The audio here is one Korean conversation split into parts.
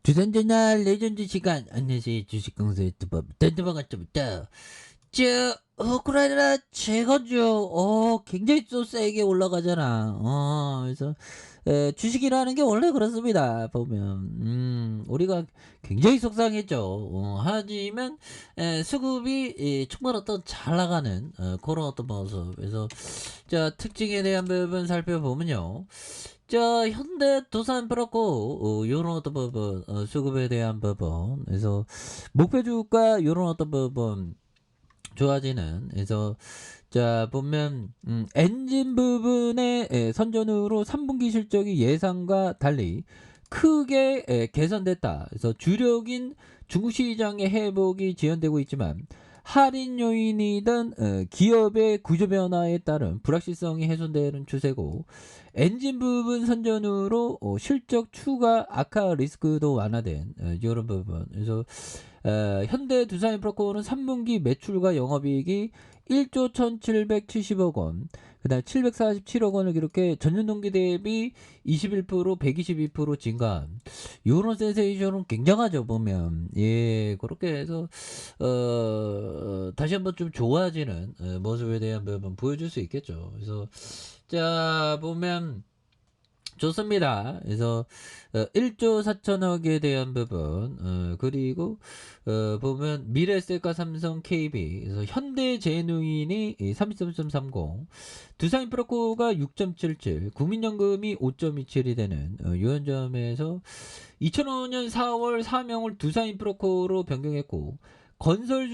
주산전날 레전드 시간 안녕하세요. 주식강사 유튜버 던드방아점부터 우크라이나 제건주 굉장히 또 세게 올라가잖아. 그래서 주식이라는 게 원래 그렇습니다. 보면 우리가 굉장히 속상했죠. 하지만 수급이 정말 어떤 잘 나가는 그런 어떤 모습. 그래서 자 특징에 대한 부분 살펴보면요. 자, 현대 두산 프로코 요런 어떤 부분 수급에 대한 부분 그래서 목표 주가 요런 어떤 부분 좋아지는 그래서 자 보면 엔진 부분의 선전으로 3분기 실적이 예상과 달리 크게 개선됐다. 그래서 주력인 중국 시장의 회복이 지연되고 있지만 할인 요인이던 기업의 구조 변화에 따른 불확실성이 해소되는 추세고 엔진 부분 선전으로 실적 추가 악화 리스크도 완화된 이런 부분. 그래서 현대 두산인프라코는 3분기 매출과 영업이익이 1조 1770억 원, 그다음 747억 원을 기록해 전년 동기 대비 21%, 122% 증가한 요런 센세이션은 굉장하죠 보면. 예, 그렇게 해서 다시 한번 좀 좋아지는 모습에 대한 부분 보여줄 수 있겠죠. 그래서 자 보면 좋습니다. 그래서 1조 4천억에 대한 부분 그리고 보면 미래에셋과 삼성 KB 그래서 현대제누인이 33.30 두산인프라코가 6.77 국민연금이 5.27이 되는 이런 점에서 2005년 4월 사명을 두산인프라코로 변경했고 건설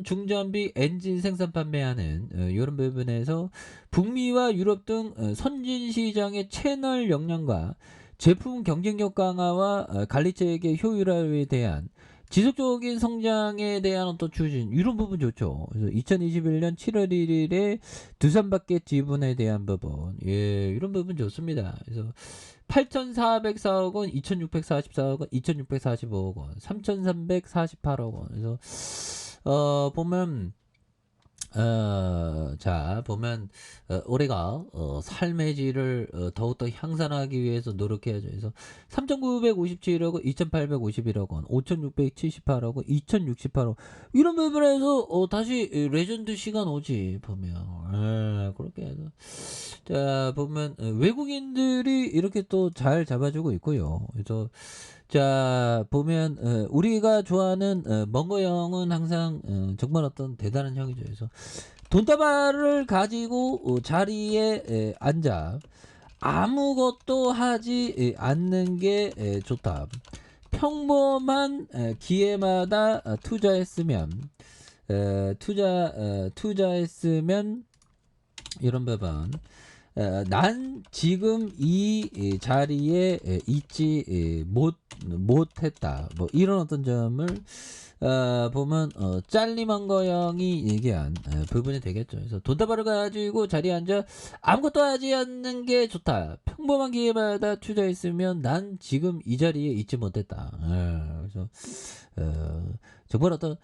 중장비 엔진 생산 판매하는 이런 부분에서 북미와 유럽 등 선진 시장의 채널 역량과 제품 경쟁력 강화와 관리체계 효율화에 대한 지속적인 성장에 대한 어떤 추진 이런 부분 좋죠. 그래서 2021년 7월 1일에 두산밖에 지분에 대한 부분 이런 부분 좋습니다. 그래서 8,404억 원, 2,644억 원, 2,645억 원, 3,348억 원. 그래서 보면 자 보면 우리가 삶의 질을 더욱더 향상하기 위해서 노력해야죠. 그래서 3,957억 원, 2,851억 원, 5,678억 원, 2,068억 원 이런 부분에서 다시 레전드 시간 오지 보면 그렇게 해서 자 보면 외국인들이 이렇게 또 잘 잡아주고 있고요. 그래서 자 보면 우리가 좋아하는 멍거 형은 항상 정말 어떤 대단한 형이죠. 그래서 돈다발을 가지고 자리에 앉아 아무것도 하지 않는 게 좋다. 평범한 기회마다 투자했으면 이런 부분 난 지금 이 자리에 있지 못했다. 뭐 이런 어떤 점을 보면 짤리먼거 형이 얘기한 부분이 되겠죠. 그래서 돈다발을 가지고 자리에 앉아 아무것도 하지 않는 게 좋다. 평범한 기회마다 투자했으면 난 지금 이 자리에 있지 못했다. 그래서 정말 어떤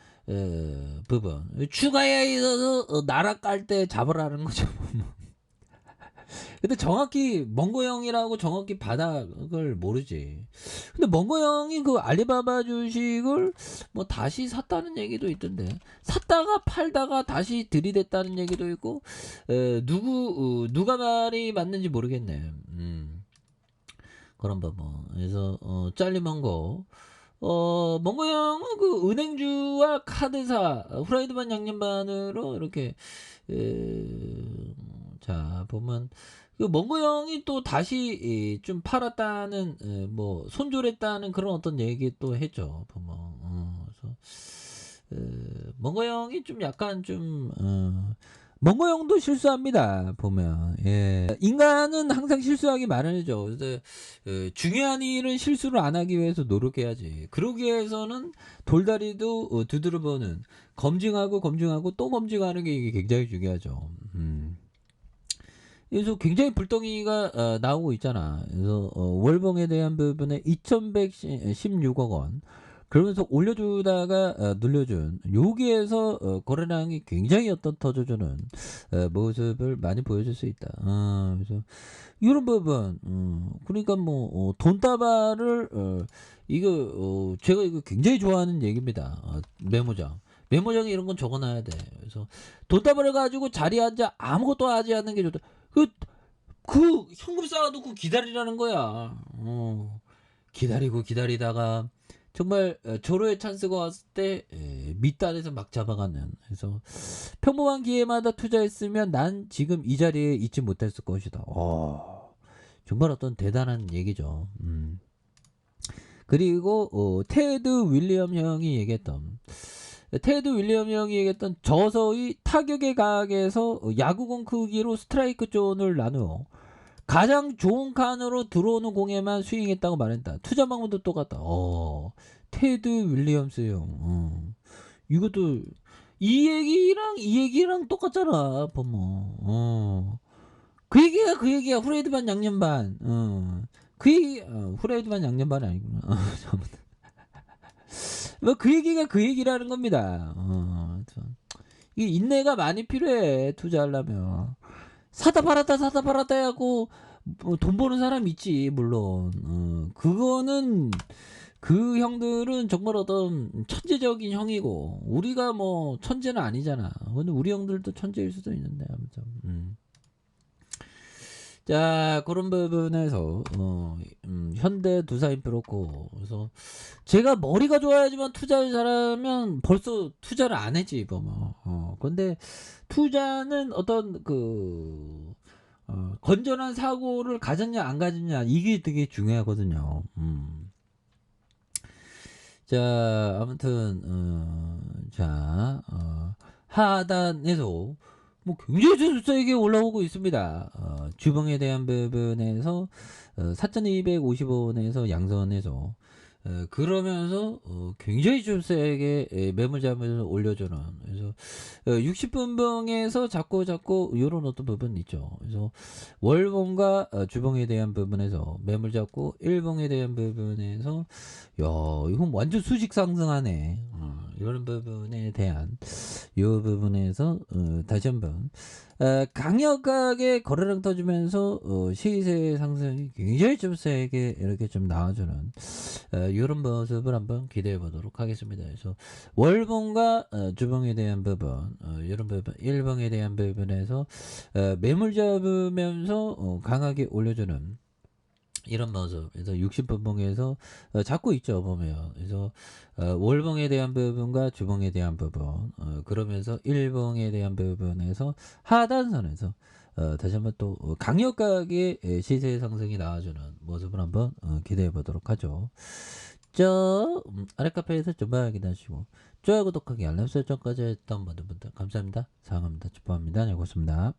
부분 추가에 있어서 나라 깔 때 잡으라는 거죠. 근데 정확히 멍고 형이라고 정확히 바닥을 모르지. 근데 멍고 형이 그 알리바바 주식을 뭐 다시 샀다는 얘기도 있던데 샀다가 팔다가 다시 들이댔다는 얘기도 있고 누가 말이 맞는지 모르겠네. 그런 부분. 그래서 잘리멍고 멍고 형은 그 은행주와 카드사 후라이드반 양념반으로 이렇게 자 보면 그 멍고 형이 또 다시 좀 팔았다는 뭐 손절했다는 그런 어떤 얘기 또 했죠 보면 그래서 멍거 형이 좀 약간 좀 멍거 형도 실수합니다 보면. 예 인간은 항상 실수하기 마련이죠. 그래서 중요한 일은 실수를 안 하기 위해서 노력해야지. 그러기 위해서는 돌다리도 두드려보는 검증하고 또 검증하는 게 이게 굉장히 중요하죠. 그래서 굉장히 불덩이가 나오고 있잖아. 그래서 월봉에 대한 부분에 2,116억 원, 그러면서 올려주다가 눌려준 여기에서 거래량이 굉장히 어떤 터져주는 모습을 많이 보여줄 수 있다. 그래서 이런 부분 그러니까 뭐 돈다발을 이거 제가 이거 굉장히 좋아하는 얘기입니다. 메모장. 메모장에 이런 건 적어 놔야 돼. 그래서 돈다발을 가지고 자리에 앉아 아무것도 하지 않는 게 좋다. 그 현금 쌓아 놓고 기다리라는 거야. 기다리고 기다리다가 정말 절호의 찬스가 왔을 때 밑단에서 막 잡아가는. 그래서 평범한 기회마다 투자했으면 난 지금 이 자리에 있지 못했을 것이다. 정말 어떤 대단한 얘기죠. 그리고 테드 윌리엄 형이 얘기했던 저서의 타격의 각에서 야구공 크기로 스트라이크 존을 나누어 가장 좋은 칸으로 들어오는 공에만 스윙했다고 말했다. 투자 방법도 똑같다. 테드 윌리엄스 형. 이것도 이 얘기랑 똑같잖아. 보면. 그 얘기야. 후레이드 반 양념 반. 그 얘기 후레이드 반 양념 반이 아니구나. 뭐 그 얘기가 그 얘기라는 겁니다. 이 인내가 많이 필요해. 투자하려면. 사다 팔았다 하고 뭐돈 버는 사람 있지 물론. 그거는 그 형들은 정말 어떤 천재적인 형이고 우리가 뭐 천재는 아니잖아. 근데 우리 형들도 천재일 수도 있는데 아무튼. 자 그런 부분에서 현대 두산인프로코 그래서 제가 머리가 좋아야지만 투자를 잘하면 벌써 투자를 안 했지 보면. 근데 투자는 어떤 건전한 사고를 가졌냐 안 가졌냐 이게 되게 중요하거든요. 자 아무튼 하단에서 뭐 굉장히 저세게 올라오고 있습니다. 주봉에 대한 부분에서 4,250원에서 양선에서 그러면서 굉장히 좀 세게 매물자금을 올려주는. 그래서 60분봉에서 자꾸 요런 어떤 부분이 있죠. 그래서 월봉과 주봉에 대한 부분에서 매물 잡고 일봉에 대한 부분에서 야 이건 완전 수직 상승하네. 이런 부분에 대한 요 부분에서 다시 한번 강력하게 거래량 터지면서 시세 상승이 굉장히 좀 세게 이렇게 좀 나와주는 이런 모습을 한번 기대해 보도록 하겠습니다. 그래서 월봉과 주봉에 대한 부분, 이런 부분, 일봉에 대한 부분에서 매물 잡으면서 강하게 올려주는 이런 모습. 그래서 60분봉에서 잡고 있죠 보면. 그래서 월봉에 대한 부분과 주봉에 대한 부분, 그러면서 일봉에 대한 부분에서 하단선에서 다시 한번 또 강력하게 시세 상승이 나와주는 모습을 한번 기대해 보도록 하죠. 아래 카페에서 좀 확인하시고 좋아요 구독하기 알람 설정까지 했던 모든 분들 감사합니다. 사랑합니다. 축복합니다. 네, 고맙습니다.